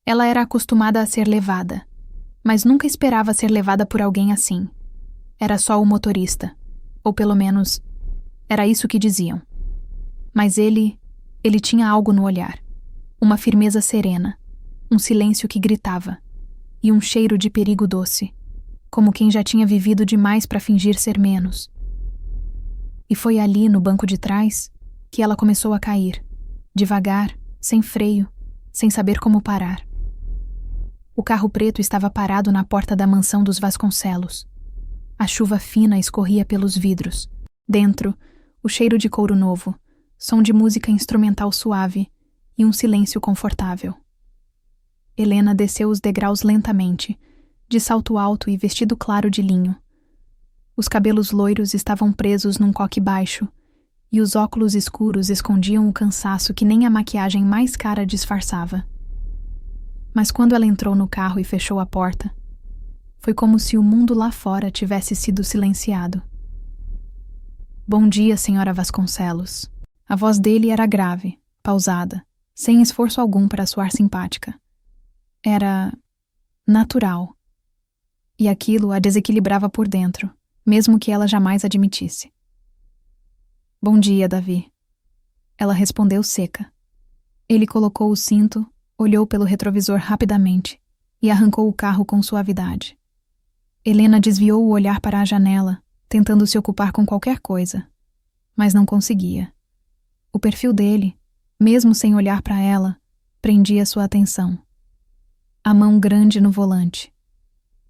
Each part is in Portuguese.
Ela era acostumada a ser levada, mas nunca esperava ser levada por alguém assim. Era só o motorista, ou pelo menos, era isso que diziam. Mas ele tinha algo no olhar, uma firmeza serena, um silêncio que gritava, e um cheiro de perigo doce, como quem já tinha vivido demais para fingir ser menos. E foi ali, no banco de trás, que ela começou a cair, devagar, sem freio, sem saber como parar. O carro preto estava parado na porta da mansão dos Vasconcelos. A chuva fina escorria pelos vidros. Dentro, o cheiro de couro novo, som de música instrumental suave e um silêncio confortável. Helena desceu os degraus lentamente, de salto alto e vestido claro de linho. Os cabelos loiros estavam presos num coque baixo, e os óculos escuros escondiam o cansaço que nem a maquiagem mais cara disfarçava. Mas quando ela entrou no carro e fechou a porta, foi como se o mundo lá fora tivesse sido silenciado. Bom dia, senhora Vasconcelos. A voz dele era grave, pausada, sem esforço algum para soar simpática. Era natural. E aquilo a desequilibrava por dentro, mesmo que ela jamais admitisse. Bom dia, Davi. Ela respondeu seca. Ele colocou o cinto, olhou pelo retrovisor rapidamente e arrancou o carro com suavidade. Helena desviou o olhar para a janela, tentando se ocupar com qualquer coisa, mas não conseguia. O perfil dele, mesmo sem olhar para ela, prendia sua atenção. A mão grande no volante,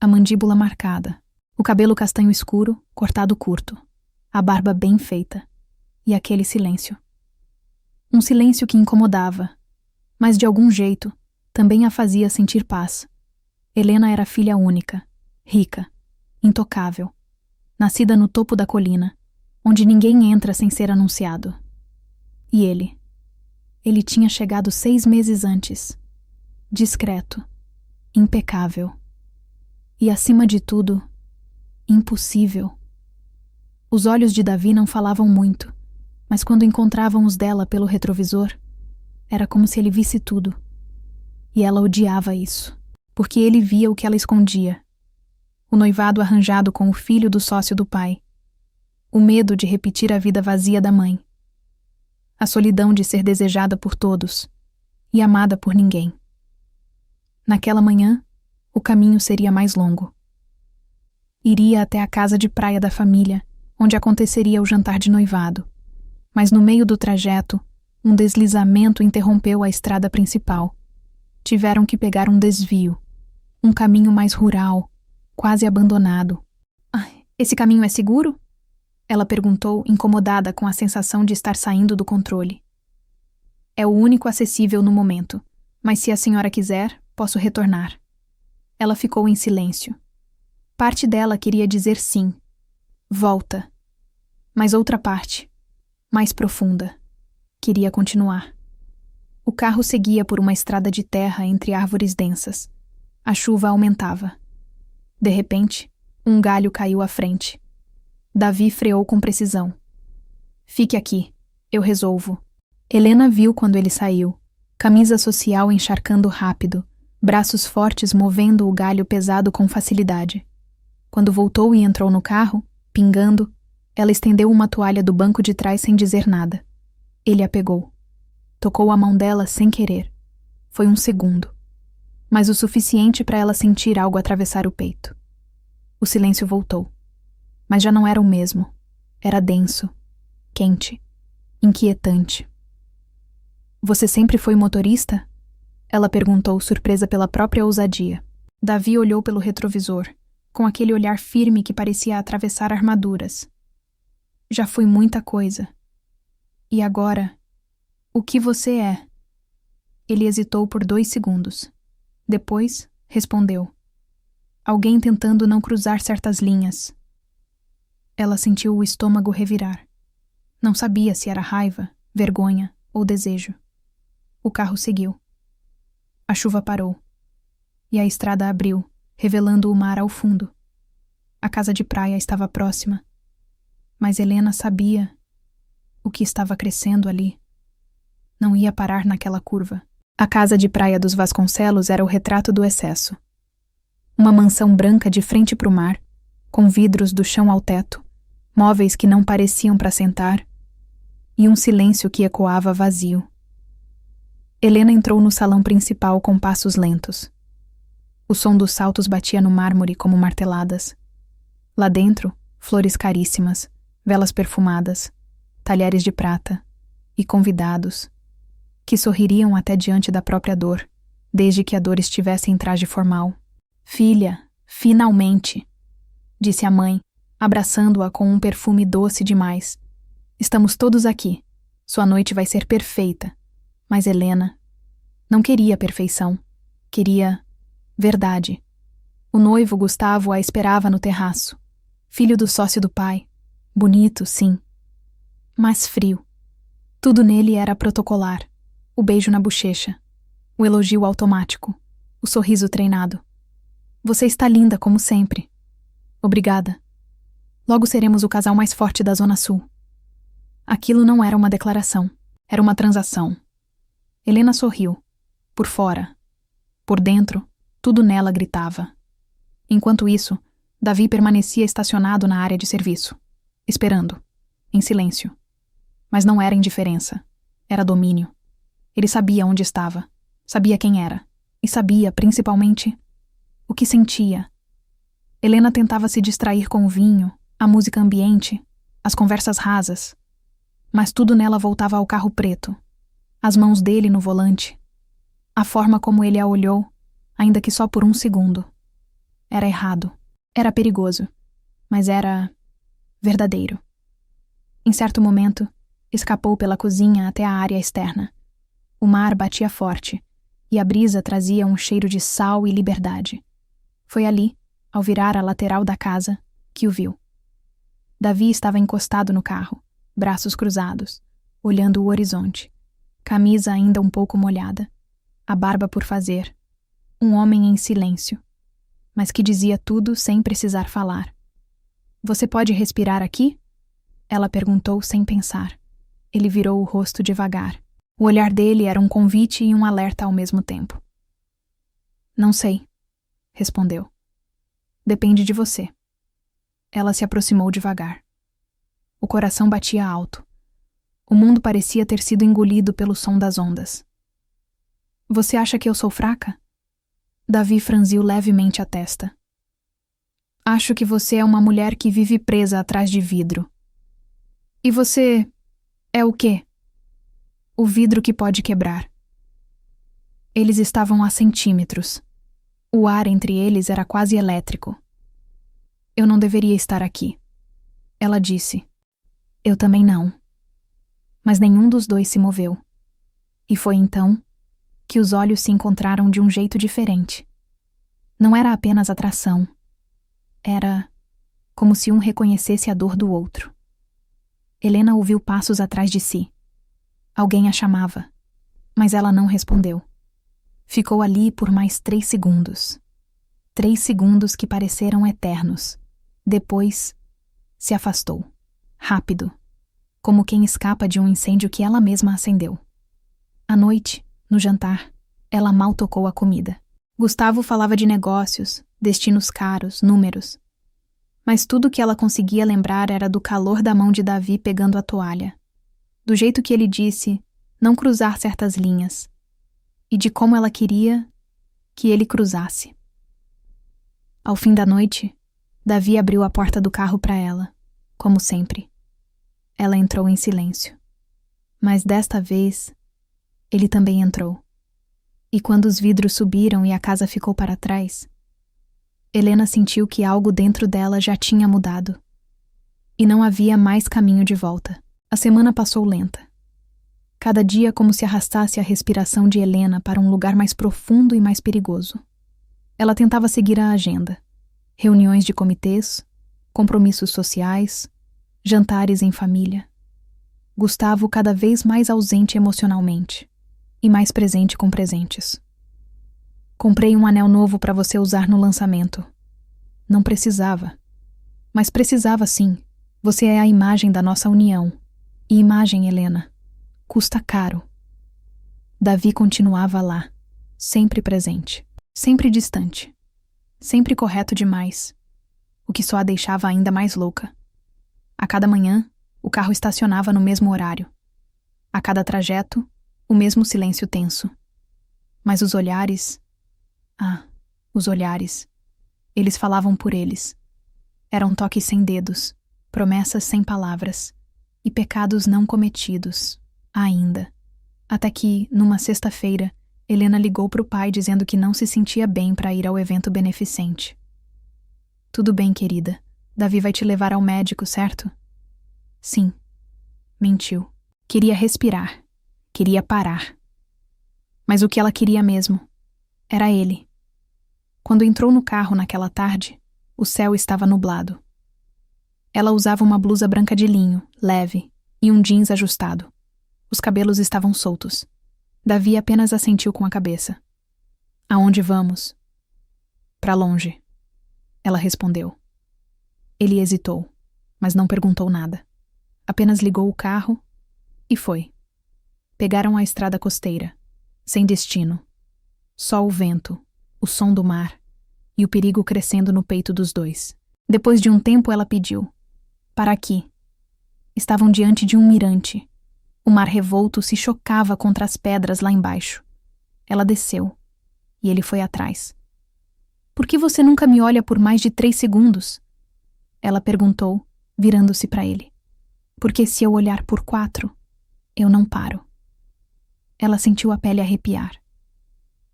a mandíbula marcada, o cabelo castanho escuro, cortado curto, a barba bem feita, e aquele silêncio. Um silêncio que incomodava, mas de algum jeito também a fazia sentir paz. Helena era filha única, rica, intocável, nascida no topo da colina, onde ninguém entra sem ser anunciado. E ele tinha chegado 6 meses antes, discreto, impecável e, acima de tudo, impossível. Os olhos de Davi não falavam muito, mas quando encontravam os dela pelo retrovisor, era como se ele visse tudo. E ela odiava isso, porque ele via o que ela escondia. O noivado arranjado com o filho do sócio do pai. O medo de repetir a vida vazia da mãe. A solidão de ser desejada por todos e amada por ninguém. Naquela manhã, o caminho seria mais longo. Iria até a casa de praia da família, onde aconteceria o jantar de noivado. Mas no meio do trajeto, um deslizamento interrompeu a estrada principal. Tiveram que pegar um desvio, um caminho mais rural, quase abandonado. Esse caminho é seguro? Ela perguntou, incomodada com a sensação de estar saindo do controle. É o único acessível no momento, mas se a senhora quiser, posso retornar. Ela ficou em silêncio. Parte dela queria dizer sim. Volta. Mas outra parte, mais profunda, queria continuar. O carro seguia por uma estrada de terra entre árvores densas. A chuva aumentava. De repente, um galho caiu à frente. Davi freou com precisão. Fique aqui, eu resolvo. Helena viu quando ele saiu. Camisa social encharcando rápido, braços fortes movendo o galho pesado com facilidade. Quando voltou e entrou no carro, pingando, ela estendeu uma toalha do banco de trás sem dizer nada. Ele a pegou. Tocou a mão dela sem querer. Foi um segundo, mas o suficiente para ela sentir algo atravessar o peito. O silêncio voltou, mas já não era o mesmo. Era denso, quente, inquietante. Você sempre foi motorista? Ela perguntou, surpresa pela própria ousadia. Davi olhou pelo retrovisor, com aquele olhar firme que parecia atravessar armaduras. Já fui muita coisa. E agora, o que você é? Ele hesitou por 2 segundos. Depois, respondeu. Alguém tentando não cruzar certas linhas. Ela sentiu o estômago revirar. Não sabia se era raiva, vergonha ou desejo. O carro seguiu. A chuva parou. E a estrada abriu, revelando o mar ao fundo. A casa de praia estava próxima. Mas Helena sabia o que estava crescendo ali. Não ia parar naquela curva. A casa de praia dos Vasconcelos era o retrato do excesso. Uma mansão branca de frente para o mar, com vidros do chão ao teto, móveis que não pareciam para sentar, e um silêncio que ecoava vazio. Helena entrou no salão principal com passos lentos. O som dos saltos batia no mármore como marteladas. Lá dentro, flores caríssimas, velas perfumadas, talheres de prata e convidados, que sorririam até diante da própria dor, desde que a dor estivesse em traje formal. "Filha, finalmente!" disse a mãe, abraçando-a com um perfume doce demais. "Estamos todos aqui. Sua noite vai ser perfeita." Mas Helena não queria perfeição. Queria verdade. O noivo Gustavo a esperava no terraço. Filho do sócio do pai. Bonito, sim. Mas frio. Tudo nele era protocolar. O beijo na bochecha. O elogio automático. O sorriso treinado. "Você está linda, como sempre." "Obrigada. Logo seremos o casal mais forte da Zona Sul." Aquilo não era uma declaração. Era uma transação. Helena sorriu. Por fora. Por dentro, tudo nela gritava. Enquanto isso, Davi permanecia estacionado na área de serviço, esperando, em silêncio. Mas não era indiferença. Era domínio. Ele sabia onde estava, sabia quem era, e sabia, principalmente, o que sentia. Helena tentava se distrair com o vinho, a música ambiente, as conversas rasas. Mas tudo nela voltava ao carro preto, as mãos dele no volante, a forma como ele a olhou, ainda que só por um segundo. Era errado, era perigoso, mas era verdadeiro. Em certo momento, escapou pela cozinha até a área externa. O mar batia forte, e a brisa trazia um cheiro de sal e liberdade. Foi ali, ao virar a lateral da casa, que o viu. Davi estava encostado no carro, braços cruzados, olhando o horizonte. Camisa ainda um pouco molhada, a barba por fazer. Um homem em silêncio, mas que dizia tudo sem precisar falar. "Você pode respirar aqui?" Ela perguntou sem pensar. Ele virou o rosto devagar. O olhar dele era um convite e um alerta ao mesmo tempo. "Não sei", respondeu. "Depende de você." Ela se aproximou devagar. O coração batia alto. O mundo parecia ter sido engolido pelo som das ondas. "Você acha que eu sou fraca?" Davi franziu levemente a testa. "Acho que você é uma mulher que vive presa atrás de vidro." "E você é o quê?" "O vidro que pode quebrar." Eles estavam a centímetros. O ar entre eles era quase elétrico. "Eu não deveria estar aqui," ela disse. "Eu também não." Mas nenhum dos dois se moveu. E foi então que os olhos se encontraram de um jeito diferente. Não era apenas atração. Era como se um reconhecesse a dor do outro. Helena ouviu passos atrás de si. Alguém a chamava, mas ela não respondeu. Ficou ali por mais 3 segundos. 3 segundos que pareceram eternos. Depois, se afastou. Rápido. Como quem escapa de um incêndio que ela mesma acendeu. À noite, no jantar, ela mal tocou a comida. Gustavo falava de negócios, destinos caros, números. Mas tudo que ela conseguia lembrar era do calor da mão de Davi pegando a toalha. Do jeito que ele disse não cruzar certas linhas. E de como ela queria que ele cruzasse. Ao fim da noite, Davi abriu a porta do carro para ela, como sempre. Ela entrou em silêncio. Mas desta vez, ele também entrou. E quando os vidros subiram e a casa ficou para trás, Helena sentiu que algo dentro dela já tinha mudado. E não havia mais caminho de volta. A semana passou lenta. Cada dia como se arrastasse a respiração de Helena para um lugar mais profundo e mais perigoso. Ela tentava seguir a agenda. Reuniões de comitês, compromissos sociais, jantares em família. Gustavo cada vez mais ausente emocionalmente e mais presente com presentes. "Comprei um anel novo para você usar no lançamento." Não precisava. Mas precisava sim. Você é a imagem da nossa união. E imagem, Helena, custa caro. Davi continuava lá, sempre presente, sempre distante, sempre correto demais, o que só a deixava ainda mais louca. A cada manhã, o carro estacionava no mesmo horário. A cada trajeto, o mesmo silêncio tenso. Mas os olhares... os olhares. Eles falavam por eles. Eram toques sem dedos, promessas sem palavras e pecados não cometidos, ainda. Até que, numa sexta-feira, Helena ligou para o pai dizendo que não se sentia bem para ir ao evento beneficente. Tudo bem, querida. Davi vai te levar ao médico, certo? Sim. Mentiu. Queria respirar. Queria parar. Mas o que ela queria mesmo era ele. Quando entrou no carro naquela tarde, o céu estava nublado. Ela usava uma blusa branca de linho, leve, e um jeans ajustado. Os cabelos estavam soltos. Davi apenas assentiu com a cabeça. Aonde vamos? Pra longe. Ela respondeu. Ele hesitou, mas não perguntou nada. Apenas ligou o carro e foi. Pegaram a estrada costeira, sem destino. Só o vento, o som do mar e o perigo crescendo no peito dos dois. Depois de um tempo ela pediu. Para aqui. Estavam diante de um mirante. O mar revolto se chocava contra as pedras lá embaixo. Ela desceu, e ele foi atrás. Por que você nunca me olha por mais de 3 segundos? Ela perguntou, virando-se para ele. Porque se eu olhar por 4, eu não paro. Ela sentiu a pele arrepiar.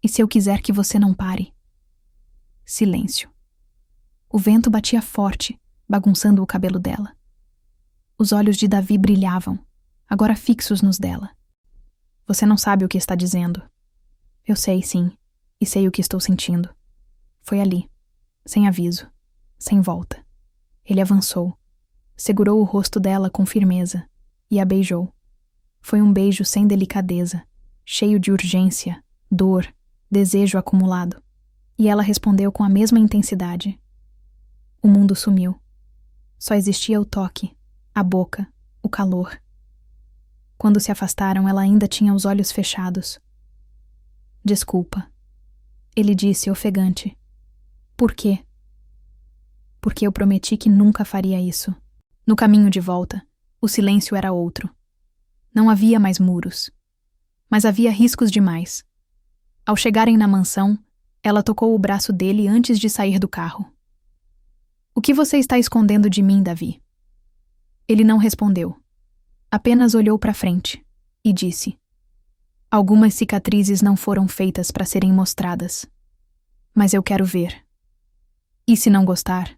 E se eu quiser que você não pare? Silêncio. O vento batia forte, bagunçando o cabelo dela. Os olhos de Davi brilhavam, agora fixos nos dela. Você não sabe o que está dizendo. Eu sei, sim, e sei o que estou sentindo. Foi ali, sem aviso, sem volta. Ele avançou, segurou o rosto dela com firmeza e a beijou. Foi um beijo sem delicadeza, cheio de urgência, dor, desejo acumulado. E ela respondeu com a mesma intensidade. O mundo sumiu. Só existia o toque, a boca, o calor. Quando se afastaram, ela ainda tinha os olhos fechados. Desculpa. Ele disse, ofegante. Por quê? Porque eu prometi que nunca faria isso. No caminho de volta, o silêncio era outro. Não havia mais muros. Mas havia riscos demais. Ao chegarem na mansão, ela tocou o braço dele antes de sair do carro. O que você está escondendo de mim, Davi? Ele não respondeu. Apenas olhou para frente e disse: Algumas cicatrizes não foram feitas para serem mostradas. Mas eu quero ver. E se não gostar,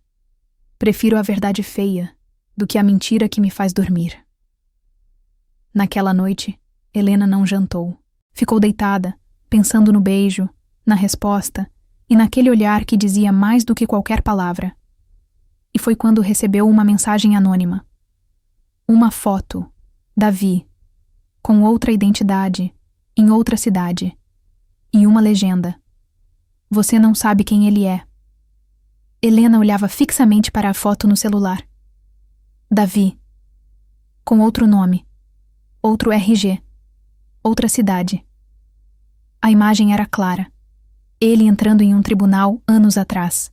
prefiro a verdade feia do que a mentira que me faz dormir. Naquela noite, Helena não jantou. Ficou deitada, pensando no beijo, na resposta e naquele olhar que dizia mais do que qualquer palavra. E foi quando recebeu uma mensagem anônima. Uma foto, Davi, com outra identidade, em outra cidade, e uma legenda. Você não sabe quem ele é. Helena olhava fixamente para a foto no celular. Davi. Com outro nome. Outro RG. Outra cidade. A imagem era clara. Ele entrando em um tribunal anos atrás.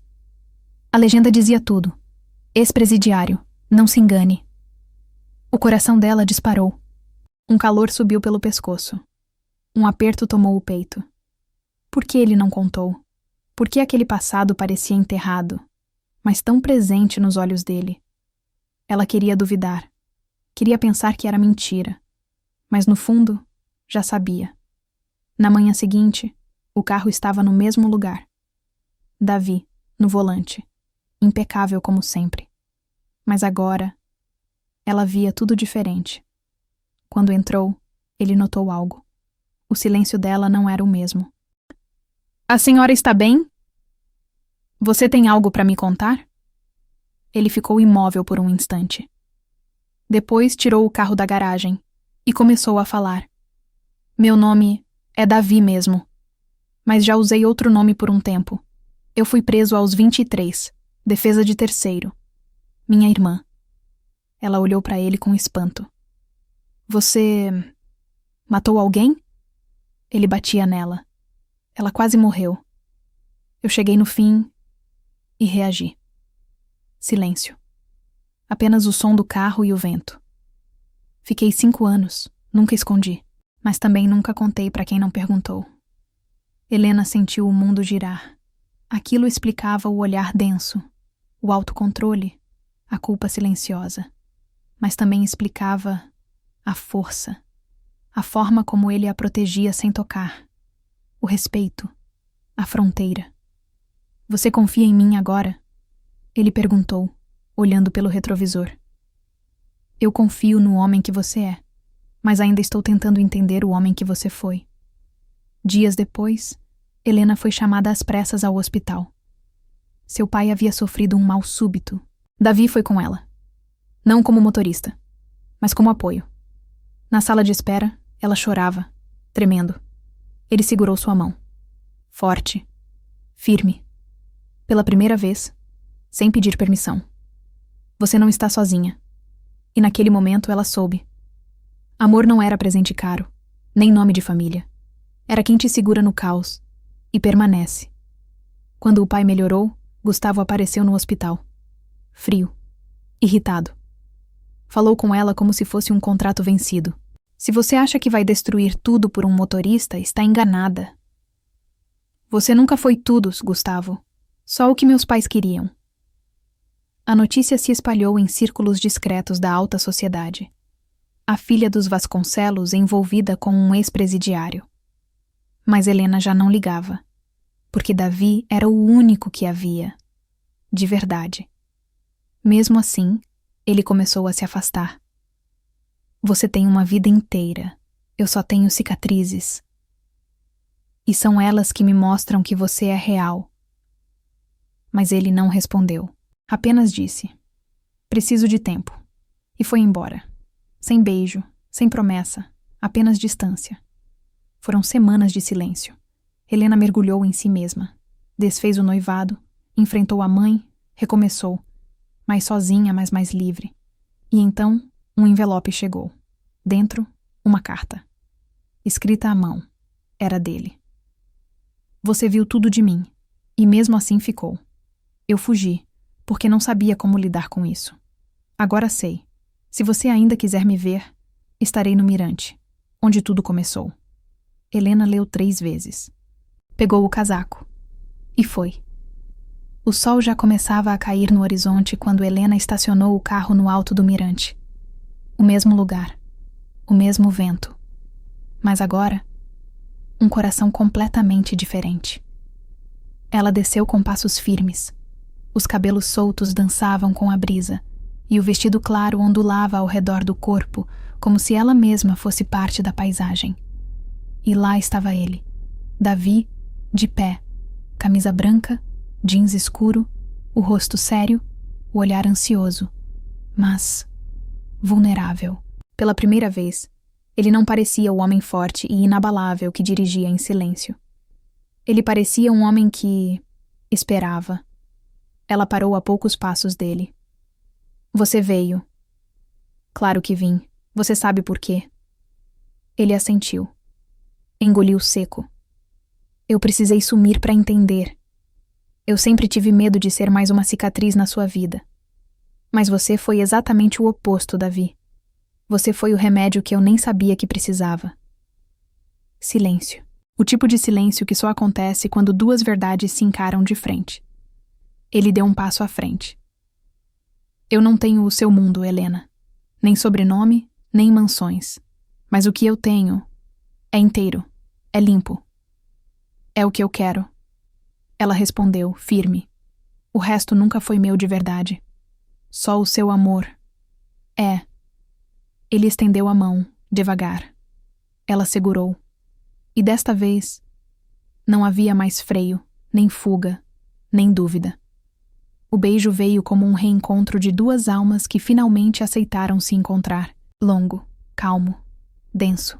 A legenda dizia tudo. Ex-presidiário, não se engane. O coração dela disparou. Um calor subiu pelo pescoço. Um aperto tomou o peito. Por que ele não contou? Por que aquele passado parecia enterrado, mas tão presente nos olhos dele? Ela queria duvidar. Queria pensar que era mentira. Mas no fundo, já sabia. Na manhã seguinte, o carro estava no mesmo lugar. Davi, no volante. Impecável como sempre. Mas agora, ela via tudo diferente. Quando entrou, ele notou algo. O silêncio dela não era o mesmo. A senhora está bem? Você tem algo para me contar? Ele ficou imóvel por um instante. Depois tirou o carro da garagem e começou a falar. Meu nome é Davi mesmo, mas já usei outro nome por um tempo. Eu fui preso aos 23, defesa de terceiro. Minha irmã. Ela olhou para ele com espanto. Você matou alguém? Ele batia nela. Ela quase morreu. Eu cheguei no fim e reagi. Silêncio. Apenas o som do carro e o vento. Fiquei 5 anos, nunca escondi, mas também nunca contei para quem não perguntou. Helena sentiu o mundo girar. Aquilo explicava o olhar denso, o autocontrole, a culpa silenciosa. Mas também explicava a força, a forma como ele a protegia sem tocar, o respeito, a fronteira. Você confia em mim agora? Ele perguntou, olhando pelo retrovisor. Eu confio no homem que você é, mas ainda estou tentando entender o homem que você foi. Dias depois, Helena foi chamada às pressas ao hospital. Seu pai havia sofrido um mal súbito. Davi foi com ela. Não como motorista, mas como apoio. Na sala de espera, ela chorava, tremendo. Ele segurou sua mão. Forte, firme. Pela primeira vez, sem pedir permissão. Você não está sozinha. E naquele momento ela soube. Amor não era presente caro, nem nome de família. Era quem te segura no caos e permanece. Quando o pai melhorou, Gustavo apareceu no hospital. Frio, irritado. Falou com ela como se fosse um contrato vencido. Se você acha que vai destruir tudo por um motorista, está enganada. Você nunca foi tudo, Gustavo. Só o que meus pais queriam. A notícia se espalhou em círculos discretos da alta sociedade. A filha dos Vasconcelos envolvida com um ex-presidiário. Mas Helena já não ligava, porque Davi era o único que havia, de verdade. Mesmo assim, ele começou a se afastar. Você tem uma vida inteira, eu só tenho cicatrizes. E são elas que me mostram que você é real. Mas ele não respondeu. Apenas disse, preciso de tempo. E foi embora. Sem beijo, sem promessa, apenas distância. Foram semanas de silêncio. Helena mergulhou em si mesma. Desfez o noivado, enfrentou a mãe, recomeçou. Mais sozinha, mas mais livre. E então, um envelope chegou. Dentro, uma carta. Escrita à mão. Era dele. Você viu tudo de mim. E mesmo assim ficou. Eu fugi, porque não sabia como lidar com isso. Agora sei. Se você ainda quiser me ver, estarei no Mirante, onde tudo começou. Helena leu 3 vezes. Pegou o casaco. E foi. O sol já começava a cair no horizonte quando Helena estacionou o carro no alto do Mirante. O mesmo lugar. O mesmo vento. Mas agora, um coração completamente diferente. Ela desceu com passos firmes. Os cabelos soltos dançavam com a brisa, e o vestido claro ondulava ao redor do corpo, como se ela mesma fosse parte da paisagem. E lá estava ele, Davi, de pé, camisa branca, jeans escuro, o rosto sério, o olhar ansioso, mas vulnerável. Pela primeira vez, ele não parecia o homem forte e inabalável que dirigia em silêncio. Ele parecia um homem que esperava. Ela parou a poucos passos dele. Você veio. Claro que vim. Você sabe por quê. Ele assentiu. Engoliu seco. Eu precisei sumir para entender. Eu sempre tive medo de ser mais uma cicatriz na sua vida. Mas você foi exatamente o oposto, Davi. Você foi o remédio que eu nem sabia que precisava. Silêncio. O tipo de silêncio que só acontece quando 2 verdades se encaram de frente. Ele deu um passo à frente. Eu não tenho o seu mundo, Helena. Nem sobrenome, nem mansões. Mas o que eu tenho é inteiro, é limpo. É o que eu quero. Ela respondeu, firme. O resto nunca foi meu de verdade. Só o seu amor. É. Ele estendeu a mão, devagar. Ela segurou. E desta vez, não havia mais freio, nem fuga, nem dúvida. O beijo veio como um reencontro de 2 almas que finalmente aceitaram se encontrar. Longo, calmo, denso.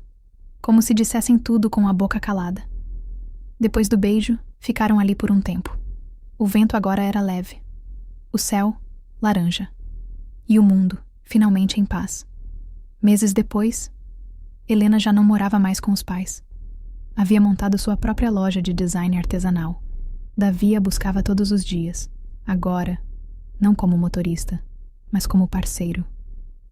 Como se dissessem tudo com a boca calada. Depois do beijo, ficaram ali por um tempo. O vento agora era leve. O céu, laranja. E o mundo, finalmente em paz. Meses depois, Helena já não morava mais com os pais. Havia montado sua própria loja de design artesanal. Davi a buscava todos os dias. Agora, não como motorista, mas como parceiro.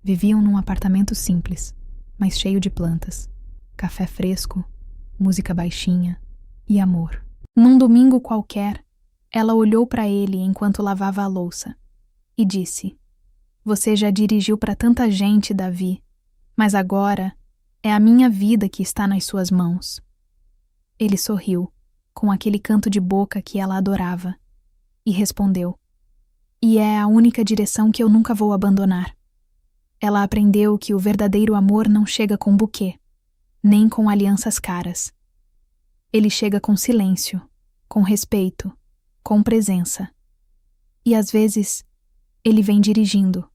Viviam num apartamento simples, mas cheio de plantas, café fresco, música baixinha e amor. Num domingo qualquer, ela olhou para ele enquanto lavava a louça e disse: "Você já dirigiu para tanta gente, Davi, mas agora é a minha vida que está nas suas mãos." Ele sorriu, com aquele canto de boca que ela adorava, e respondeu: "E é a única direção que eu nunca vou abandonar." Ela aprendeu que o verdadeiro amor não chega com buquê, nem com alianças caras. Ele chega com silêncio, com respeito, com presença. E às vezes, ele vem dirigindo,